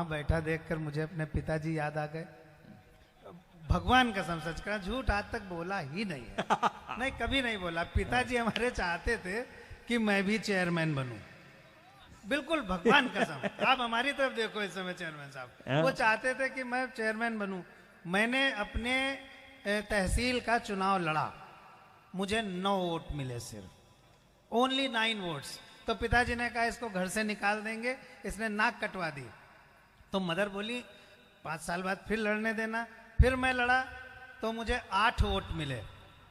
वहां बैठा देखकर मुझे अपने पिताजी याद आ गए। भगवान कसम सच कहा, झूठ आज तक बोला ही नहीं है। नहीं, कभी नहीं बोला। पिताजी हमारे चाहते थे कि मैं भी चेयरमैन बनूं, बिल्कुल भगवान कसम। आप हमारी तरफ देखो इस समय चेयरमैन साहब, वो चाहते थे कि मैं चेयरमैन बनूं। मैंने अपने तहसील का चुनाव लड़ा, मुझे 9 वोट मिले, सिर्फ ओनली 9 वोट्स। तो पिताजी ने कहा इसको घर से निकाल देंगे, इसने नाक कटवा दी। तो मदर बोली 5 साल बाद फिर लड़ने देना। फिर मैं लड़ा तो मुझे 8 वोट मिले।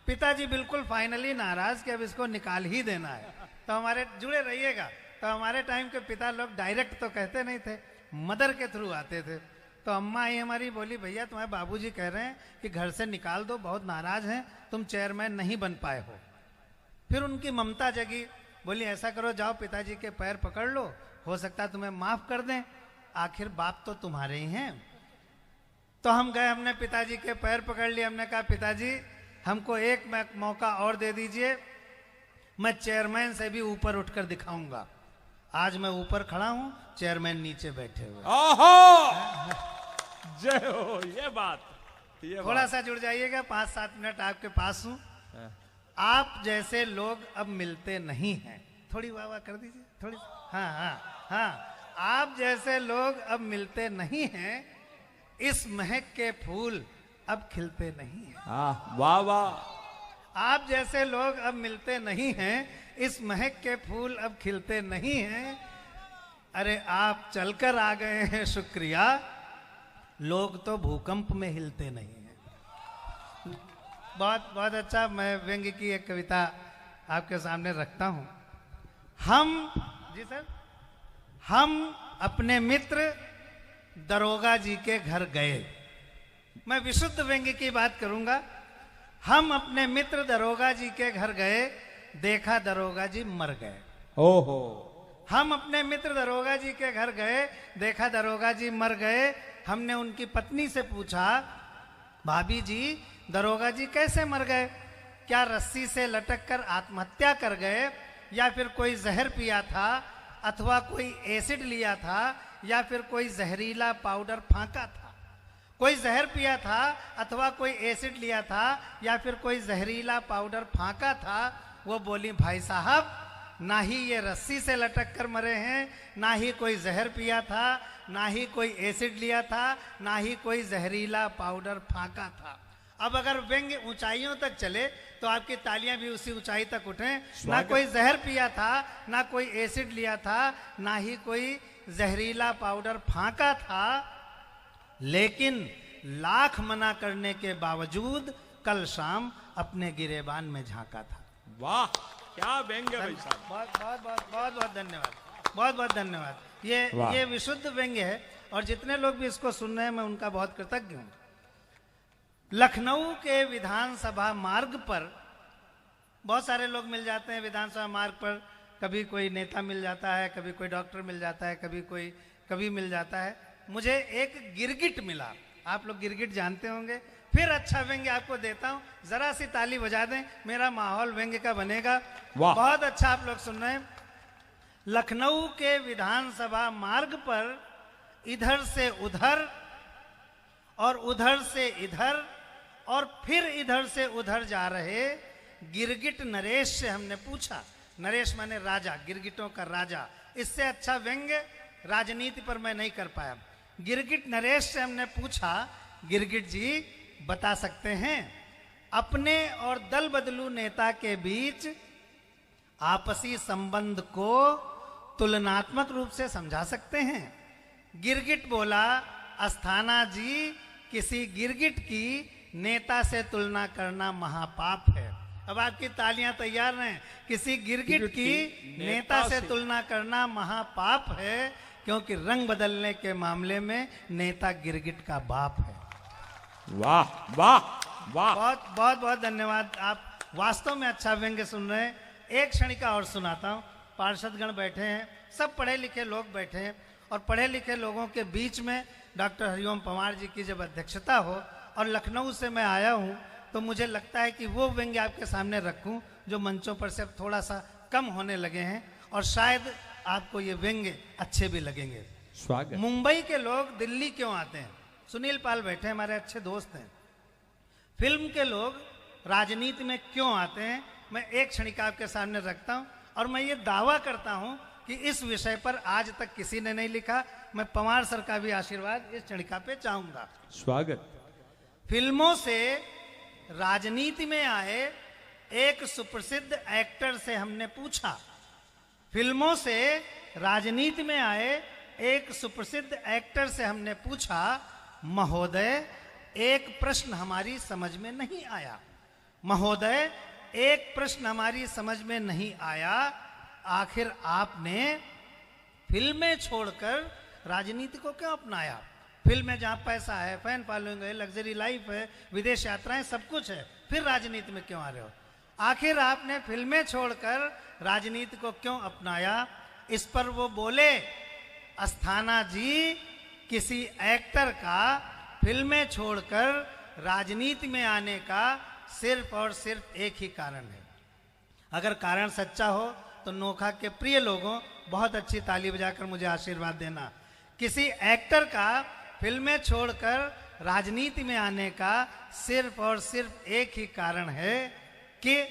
पिताजी बिल्कुल फाइनली नाराज कि अब इसको निकाल ही देना है। तो हमारे जुड़े रहिएगा, तो हमारे टाइम के पिता लोग डायरेक्ट तो कहते नहीं थे, मदर के थ्रू आते थे। तो अम्मा आई हमारी, बोली भैया तुम्हारे बाबूजी कह रहे हैं कि घर से निकाल दो, बहुत नाराज हैं, तुम चेयरमैन नहीं बन पाए हो। फिर उनकी ममता जगी, बोली ऐसा करो जाओ पिताजी के पैर पकड़ लो, हो सकता है तुम्हें माफ कर दें, आखिर बाप तो तुम्हारे ही हैं। तो हम गए, हमने पिताजी के पैर पकड़ लिए। हमने कहा पिताजी हमको एक मौका और दे दीजिए, मैं चेयरमैन से भी ऊपर उठकर दिखाऊंगा। आज मैं ऊपर खड़ा हूं, चेयरमैन नीचे बैठे हुए। जय हो। ये बात थोड़ा सा जुड़ जाइएगा, 5-7 मिनट आपके पास हूं। आप जैसे लोग अब मिलते नहीं हैं, थोड़ी वाह वाह कर दीजिए, थोड़ी। हाँ हाँ हाँ, आप जैसे लोग अब मिलते नहीं हैं, इस महक के फूल अब खिलते नहीं हैं। वाह वाह। आप जैसे लोग अब मिलते नहीं हैं, इस महक के फूल अब खिलते नहीं हैं। अरे आप चलकर आ गए हैं, शुक्रिया, लोग तो भूकंप में हिलते नहीं हैं। बहुत बहुत अच्छा। मैं व्यंग्य की एक कविता आपके सामने रखता हूं। जी सर, हम अपने मित्र दरोगा जी के घर गए। मैं विशुद्ध व्यंग्य की बात करूंगा। हम अपने मित्र दरोगा जी के घर गए, देखा दरोगा जी मर गए। ओहो। हम अपने मित्र दरोगा जी के घर गए, देखा दरोगा जी मर गए। हमने उनकी पत्नी से पूछा, भाभी जी दरोगा जी कैसे मर गए? क्या रस्सी से लटक कर आत्महत्या कर गए, या फिर कोई जहर पिया था, अथवा कोई एसिड लिया था, या फिर कोई जहरीला पाउडर फांका था? कोई जहर पिया था, अथवा कोई एसिड लिया था, या फिर कोई जहरीला पाउडर फांका था? वो बोली भाई साहब, ना ही ये रस्सी से लटक कर मरे हैं, ना ही कोई जहर पिया था, ना ही कोई एसिड लिया था, ना ही कोई जहरीला पाउडर फांका था। अब अगर व्यंग्य ऊंचाइयों तक चले तो आपकी तालियां भी उसी ऊंचाई तक उठें। ना कोई जहर पिया था, ना कोई एसिड लिया था, ना ही कोई जहरीला पाउडर फांका था, लेकिन लाख मना करने के बावजूद कल शाम अपने गिरेबान में झांका था। वाह, क्या व्यंग्य भाई साहब। बहुत बहुत बहुत बहुत बहुत धन्यवाद, बहुत बहुत धन्यवाद। ये विशुद्ध व्यंग्य है, और जितने लोग भी इसको सुन रहे हैं मैं उनका बहुत कृतज्ञ हूं। लखनऊ के विधानसभा मार्ग पर बहुत सारे लोग मिल जाते हैं। विधानसभा मार्ग पर कभी कोई नेता मिल जाता है, कभी कोई डॉक्टर मिल जाता है, कभी कोई कभी मिल जाता है। मुझे एक गिरगिट मिला, आप लोग गिरगिट जानते होंगे। फिर अच्छा व्यंग्य आपको देता हूं, जरा सी ताली बजा दें, मेरा माहौल व्यंग्य का बनेगा। बहुत अच्छा आप लोग सुन रहे हैं। लखनऊ के विधानसभा मार्ग पर इधर से उधर और उधर से इधर और फिर इधर से उधर जा रहे गिरगिट नरेश से हमने पूछा। नरेश माने राजा, गिरगिटों का राजा। इससे अच्छा व्यंग्य राजनीति पर मैं नहीं कर पाया। गिरगिट नरेश से हमने पूछा, गिरगिट जी बता सकते हैं अपने और दल बदलू नेता के बीच आपसी संबंध को तुलनात्मक रूप से समझा सकते हैं? गिरगिट बोला, अस्थाना जी, किसी गिरगिट की नेता से तुलना करना महापाप है। अब आपकी तालियां तैयार हैं। किसी गिरगिट की नेता से तुलना करना महापाप है, क्योंकि रंग बदलने के मामले में नेता गिरगिट का बाप है। वाह वाह वाह, बहुत बहुत बहुत धन्यवाद। आप वास्तव में अच्छा व्यंग्य सुन रहे हैं। एक क्षणिका और सुनाता हूँ। पार्षदगण बैठे हैं, सब पढ़े लिखे लोग बैठे हैं, और पढ़े लिखे लोगों के बीच में डॉक्टर हरिओम पंवार जी की जब अध्यक्षता हो, और लखनऊ से मैं आया हूँ, तो मुझे लगता है कि वो व्यंग्य आपके सामने रखूं जो मंचों पर से थोड़ा सा कम होने लगे हैं, और शायद आपको ये व्यंग्य अच्छे भी लगेंगे। स्वागत। मुंबई के लोग दिल्ली क्यों आते हैं? सुनील पाल बैठे हैं, हमारे अच्छे दोस्त हैं। फिल्म के लोग राजनीति में क्यों आते हैं? मैं एक क्षणिका आपके सामने रखता हूं और मैं ये दावा करता हूं कि इस विषय पर आज तक किसी ने नहीं लिखा। मैं पवार सर का भी आशीर्वाद इस क्षणिका पे चाहूंगा। स्वागत। फिल्मों से राजनीति में आए एक सुप्रसिद्ध एक्टर से हमने पूछा, फिल्मों से राजनीति में आए एक सुप्रसिद्ध एक्टर से हमने पूछा, महोदय एक प्रश्न हमारी समझ में नहीं आया। महोदय एक प्रश्न हमारी समझ में नहीं आया, आखिर आपने फिल्में छोड़कर राजनीति को क्यों अपनाया? फिल्में जहां पैसा है, फैन फॉलोइंग है, लग्जरी लाइफ है, विदेश यात्राएं, सब कुछ है, फिर राजनीति में क्यों आ रहे हो? आखिर आपने फिल्में छोड़कर राजनीति को क्यों अपनाया? इस पर वो बोले, अस्थाना जी, किसी एक्टर का फिल्में छोड़कर राजनीति में आने का सिर्फ और सिर्फ एक ही कारण है। अगर कारण सच्चा हो तो नोखा के प्रिय लोगों बहुत अच्छी ताली बजाकर मुझे आशीर्वाद देना। किसी एक्टर का फिल्में छोड़कर राजनीति में आने का सिर्फ और सिर्फ एक ही कारण है कि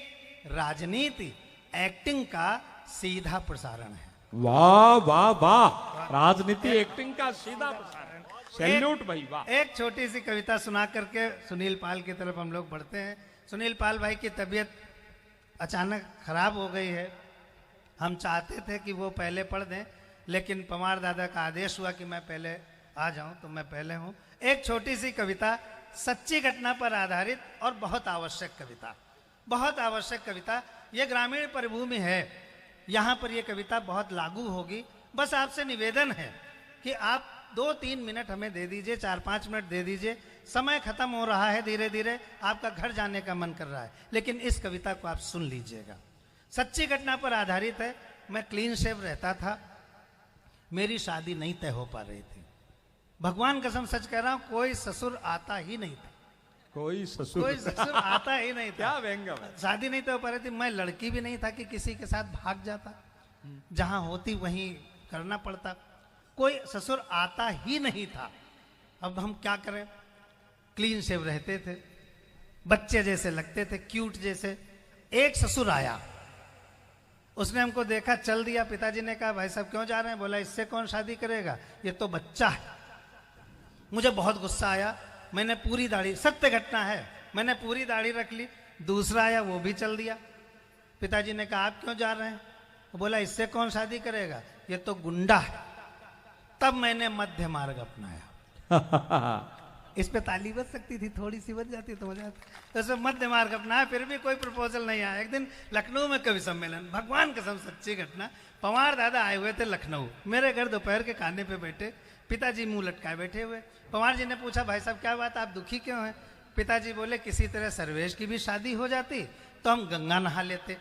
राजनीति एक्टिंग का सीधा प्रसारण है। वाह वाह वाह, राजनीति एक्टिंग का सीधा प्रसारण। सैल्यूट भाई, वाह। एक छोटी सी कविता सुना करके सुनील पाल की तरफ हम लोग बढ़ते हैं। सुनील पाल भाई की तबीयत अचानक खराब हो गई है। हम चाहते थे कि वो पहले पढ़ दें, लेकिन पवार दादा का आदेश हुआ कि मैं पहले आ जाऊं, तो मैं पहले हूं। एक छोटी सी कविता, सच्ची घटना पर आधारित और बहुत आवश्यक कविता, बहुत आवश्यक कविता। ये ग्रामीण परिभूमि है, यहाँ पर ये कविता बहुत लागू होगी। बस आपसे निवेदन है कि आप 2-3 मिनट हमें दे दीजिए, 4-5 मिनट दे दीजिए। समय खत्म हो रहा है धीरे धीरे, आपका घर जाने का मन कर रहा है, लेकिन इस कविता को आप सुन लीजिएगा। सच्ची घटना पर आधारित है। मैं क्लीन शेव रहता था, मेरी शादी नहीं तय हो पा रही थी। भगवान कसम सच कह रहा हूं, कोई ससुर आता ही नहीं था। कोई ससुर आता ही नहीं था। क्या व्यंग्य है। शादी नहीं तय हो पा रही थी। मैं लड़की भी नहीं था कि किसी के साथ भाग जाता, जहां होती वहीं करना पड़ता। कोई ससुर आता ही नहीं था। अब हम क्या करें? क्लीन शेव रहते थे, बच्चे जैसे लगते थे, क्यूट जैसे। एक ससुर आया, उसने हमको देखा, चल दिया। पिताजी ने कहा, भाई साहब क्यों जा रहे हैं? बोला, इससे कौन शादी करेगा, ये तो बच्चा है। मुझे बहुत गुस्सा आया। मैंने पूरी दाढ़ी, सत्य घटना है, मैंने पूरी दाढ़ी रख ली। दूसरा आया, वो भी चल दिया। पिताजी ने कहा, आप क्यों जा रहे हैं? बोला, इससे कौन शादी करेगा, ये तो गुंडा है। तब मैंने मध्य मार्ग अपनाया। इस पे ताली बज सकती थी, थोड़ी सी बज जाती तो मजा आता। तो मध्य मार्ग अपनाया, फिर भी कोई प्रपोजल नहीं आया। एक दिन लखनऊ में कवि सम्मेलन, भगवान कसम सच्ची घटना, पवार दादा आए हुए थे लखनऊ। मेरे घर दोपहर के खाने पे बैठे, पिताजी मुंह लटकाए बैठे हुए। पवार जी ने पूछा, भाई साहब क्या बात, आप दुखी क्यों हैं? पिताजी बोले, किसी तरह सर्वेश की भी शादी हो जाती तो हम गंगा नहा लेते।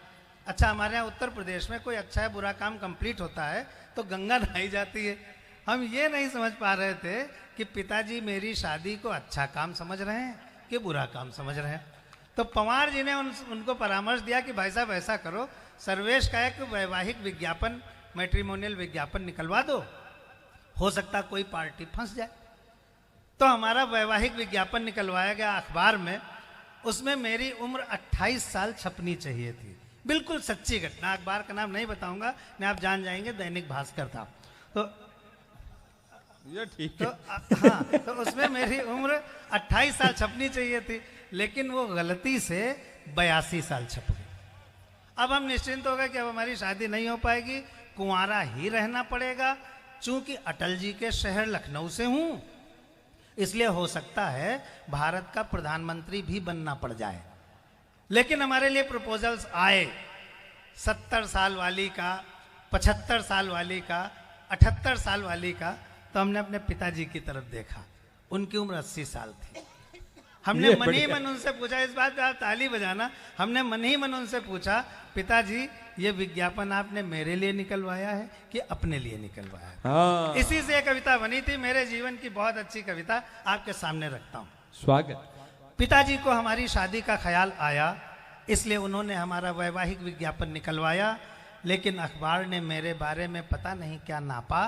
अच्छा, हमारे यहाँ उत्तर प्रदेश में कोई अच्छा है बुरा काम कंप्लीट होता है तो गंगा नहाई जाती है। हम ये नहीं समझ पा रहे थे कि पिताजी मेरी शादी को अच्छा काम समझ रहे हैं कि बुरा काम समझ रहे हैं। तो पवार जी ने उनको परामर्श दिया कि भाई साहब ऐसा करो, सर्वेश का एक वैवाहिक विज्ञापन, मैट्रिमोनियल विज्ञापन निकलवा दो, हो सकता कोई पार्टी फंस जाए। तो हमारा वैवाहिक विज्ञापन निकलवाया गया अखबार में। उसमें मेरी उम्र 28 साल छपनी चाहिए थी। बिल्कुल सच्ची घटना, अखबार का नाम नहीं बताऊंगा, नहीं आप जान जाएंगे, दैनिक भास्कर था। तो ये ठीक तो है। हाँ, तो उसमें मेरी उम्र 28 साल छपनी चाहिए थी, लेकिन वो गलती से 82 साल छप गई। अब हम निश्चिंत हो गए कि अब हमारी शादी नहीं हो पाएगी, कुंवारा ही रहना पड़ेगा। चूंकि अटल जी के शहर लखनऊ से हूं, इसलिए हो सकता है भारत का प्रधानमंत्री भी बनना पड़ जाए। लेकिन हमारे लिए प्रपोजल्स आए, 70 साल वाली का, 75 साल वाली का, 78 साल वाली का। तो हमने अपने पिताजी की तरफ देखा, उनकी उम्र 80 साल थी। हमने मन ही मन उनसे पूछा, इस बात पे आप ताली बजाना, हमने मन ही मन उनसे पूछा, पिताजी ये विज्ञापन आपने मेरे लिए निकलवाया है कि अपने लिए निकलवाया है? हाँ। इसी से ये कविता बनी थी, मेरे जीवन की बहुत अच्छी कविता, आपके सामने रखता हूं। स्वागत। पिताजी को हमारी शादी का ख्याल आया, इसलिए उन्होंने हमारा वैवाहिक विज्ञापन निकलवाया। लेकिन अखबार ने मेरे बारे में पता नहीं क्या नापा,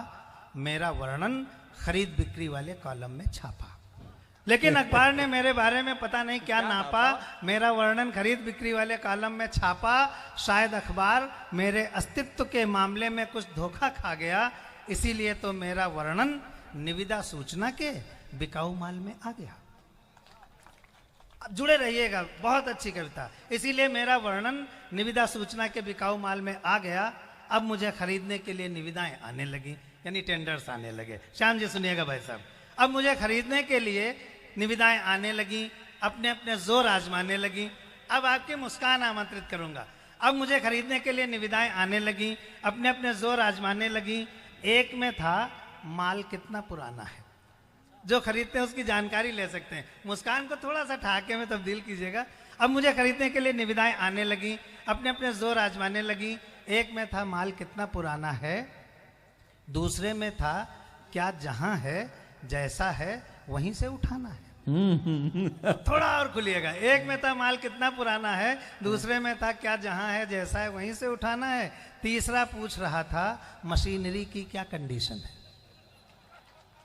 मेरा वर्णन खरीद बिक्री वाले कॉलम में छापा। लेकिन अखबार ने मेरे बारे में पता नहीं क्या नापा, मेरा वर्णन खरीद बिक्री वाले कॉलम में छापा। शायद अखबार मेरे अस्तित्व के मामले में कुछ धोखा खा गया, इसीलिए तो मेरा वर्णन निविदा सूचना के बिकाऊ माल में आ गया। जुड़े रहिएगा, बहुत अच्छी कविता। इसीलिए मेरा वर्णन निविदा सूचना के बिकाऊ माल में आ गया। अब मुझे खरीदने के लिए निविदाएं आने लगी, यानी टेंडर्स आने लगे। श्याम जी सुनिएगा भाई साहब, अब मुझे खरीदने के लिए निविदाएं आने लगी, अपने अपने जोर आजमाने लगी। अब आपकी मुस्कान आमंत्रित करूंगा। अब मुझे खरीदने के लिए निविदाएं आने लगी, अपने अपने जोर आजमाने लगी। एक में था माल कितना पुराना है, जो खरीदते हैं उसकी जानकारी ले सकते हैं। मुस्कान को थोड़ा सा ठहाके में तब्दील कीजिएगा। अब मुझे खरीदने के लिए निविदाएं आने लगी, अपने अपने जोर आजमाने लगी। एक में था माल कितना पुराना है, दूसरे में था क्या जहां है जैसा है वहीं से उठाना है। थोड़ा और खुलिएगा। एक में था माल कितना पुराना है, दूसरे में था क्या जहां है जैसा है वहीं से उठाना है। तीसरा पूछ रहा था मशीनरी की क्या कंडीशन है।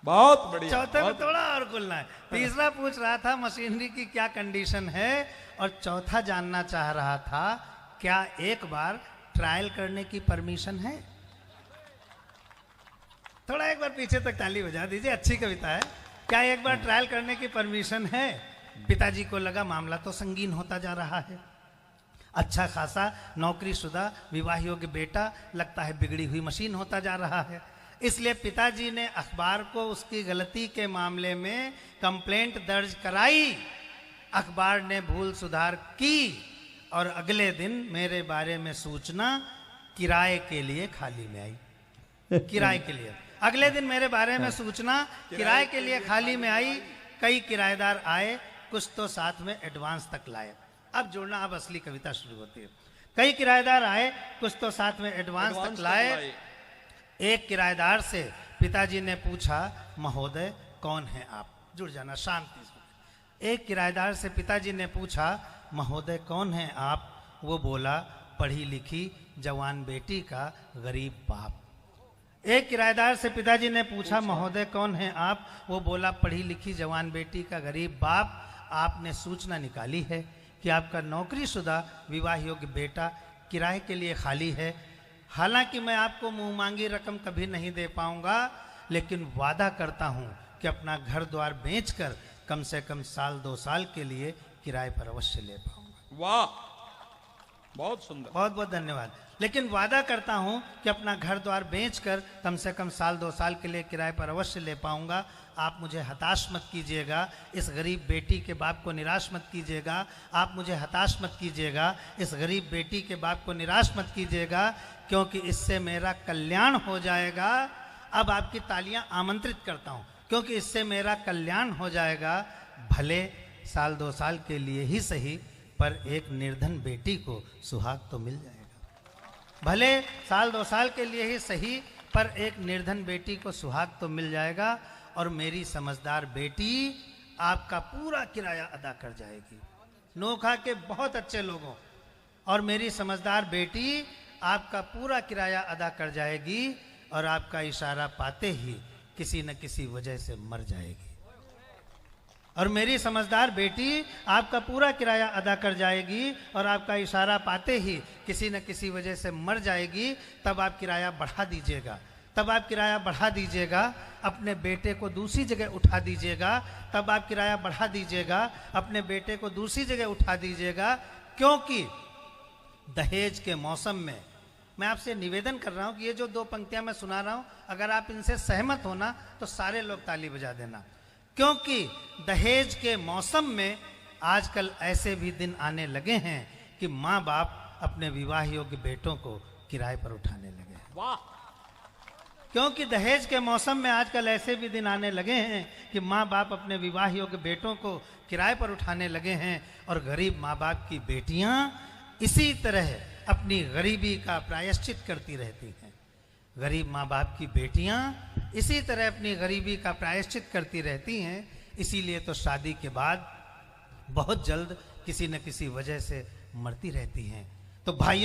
बहुत बढ़िया। चौथे में थोड़ा और खुलना है। तीसरा पूछ रहा था मशीनरी की क्या कंडीशन है, और चौथा जानना चाह रहा था क्या एक बार ट्रायल करने की परमिशन है। थोड़ा एक बार पीछे तक ताली बजा दीजिए, अच्छी कविता है। क्या एक बार ट्रायल करने की परमिशन है। पिताजी को लगा मामला तो संगीन होता जा रहा है। अच्छा खासा नौकरीशुदा विवाह योग्य बेटा, लगता है बिगड़ी हुई मशीन होता जा रहा है। इसलिए पिताजी ने अखबार को उसकी गलती के मामले में कंप्लेंट दर्ज कराई। अखबार ने भूल सुधार की और अगले दिन मेरे बारे में सूचना किराए के लिए खाली में आई। किराए के लिए अगले दिन मेरे बारे में सूचना किराए के लिए खाली में आई। कई किराएदार आए, कुछ तो साथ में एडवांस तक लाए। अब जोड़ना, अब असली कविता शुरू होती है। कई किराएदार आए, कुछ तो साथ में एडवांस तक लाए। एक किराएदार से पिताजी ने पूछा, महोदय कौन है आप। जुड़ जाना शांति से। एक किराएदार से पिताजी ने पूछा, महोदय कौन है आप। वो बोला, पढ़ी लिखी जवान बेटी का गरीब बाप। एक किराएदार से पिताजी ने पूछा, महोदय कौन है आप। वो बोला, पढ़ी लिखी जवान बेटी का गरीब बाप। आपने सूचना निकाली है कि आपका नौकरीशुदा विवाह योग्य बेटा किराए के लिए खाली है। हालांकि मैं आपको मुंह मांगी रकम कभी नहीं दे पाऊंगा, लेकिन वादा करता हूं कि अपना घर द्वार बेचकर कम से कम साल 2 साल के लिए किराए पर अवश्य ले पाऊंगा। वाह, बहुत सुंदर। बहुत बहुत धन्यवाद। लेकिन वादा करता हूं कि अपना घर द्वार बेचकर कम से कम साल 2 साल के लिए किराए पर अवश्य ले पाऊंगा। आप मुझे हताश मत कीजिएगा, इस गरीब बेटी के बाप को निराश मत कीजिएगा। आप मुझे हताश मत कीजिएगा, इस गरीब बेटी के बाप को निराश मत कीजिएगा, क्योंकि इससे मेरा कल्याण हो जाएगा। अब आपकी तालियां आमंत्रित करता हूं, क्योंकि इससे मेरा कल्याण हो जाएगा। भले साल 2 साल के लिए ही सही, पर एक निर्धन बेटी को सुहाग तो मिल जाएगा। भले साल 2 साल के लिए ही सही, पर एक निर्धन बेटी को सुहाग तो मिल जाएगा, और मेरी समझदार बेटी आपका पूरा किराया अदा कर जाएगी। नोखा के बहुत अच्छे लोगों, और मेरी समझदार बेटी आपका पूरा किराया अदा कर जाएगी, और आपका इशारा पाते ही किसी न किसी वजह से मर जाएगी। और मेरी समझदार बेटी आपका पूरा किराया अदा कर जाएगी, और आपका इशारा पाते ही किसी न किसी वजह से मर जाएगी। तब आप किराया बढ़ा दीजिएगा, तब आप किराया बढ़ा दीजिएगा। अपने बेटे को दूसरी जगह उठा दीजिएगा, तब आप किराया बढ़ा दीजिएगा। अपने बेटे को दूसरी जगह उठा दीजिएगा, क्योंकि दहेज के मौसम में मैं आपसे निवेदन कर रहा हूं कि ये जो 2 पंक्तियां मैं सुना रहा हूं, अगर आप इनसे सहमत होना तो सारे लोग ताली बजा देना। क्योंकि दहेज के मौसम में आजकल ऐसे भी दिन आने लगे हैं कि माँ बाप अपने विवाह योग्य बेटों को किराए पर उठाने लगे हैं। वाह। क्योंकि दहेज के मौसम में आजकल ऐसे भी दिन आने लगे हैं कि माँ बाप अपने विवाह योग्य बेटों को किराए पर उठाने लगे हैं, और गरीब माँ बाप की बेटियां इसी तरह अपनी गरीबी का प्रायश्चित करती रहती हैं। गरीब माँ बाप की बेटियां इसी तरह अपनी गरीबी का प्रायश्चित करती रहती हैं। इसीलिए तो शादी के बाद बहुत जल्द किसी न किसी वजह से मरती रहती हैं। तो भाइयों